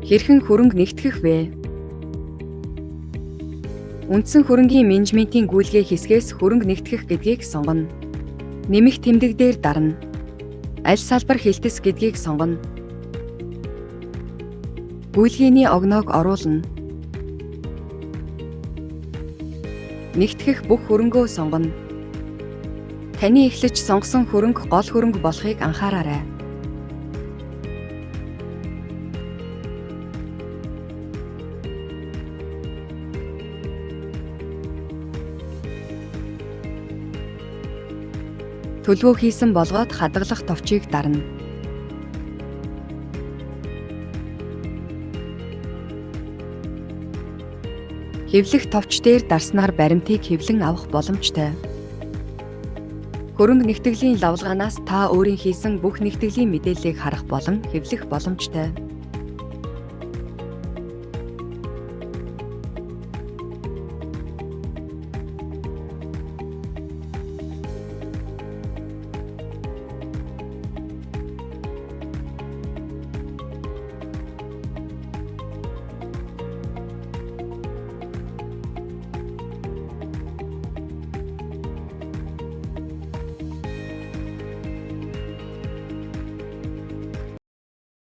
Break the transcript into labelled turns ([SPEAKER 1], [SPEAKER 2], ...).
[SPEAKER 1] Хэрхэн хөрөнгө нэгтгэх вэ? Үндсэн хөрөнгийн менежментийн гүйлгээ хэсгээс хөрөнгө нэгтгэх гэдгийг сонгоно. Нэмэх тэмдэг дээр дарна. Аль салбар хилтэс гэдгийг сонгоно. Гүйлгээний огноог оруулна. Нэгтгэх бүх хөрөнгөө сонгоно. Таны эхлэж сонгосон хөрөнгө гол хөрөнгө болохыг анхаараарай. Төлөвөө хийсэн болгоод хадгалах товчийг дарна. Хэвлэх товч дээр дарснаар баримтыг хэвлэн авах боломжтой. Хөрөнгө нэгтгэлийн лавлгаанаас та өөрийн хийсэн бүх нэгтгэлийн мэдээллийг харах болон хэвлэх боломжтой.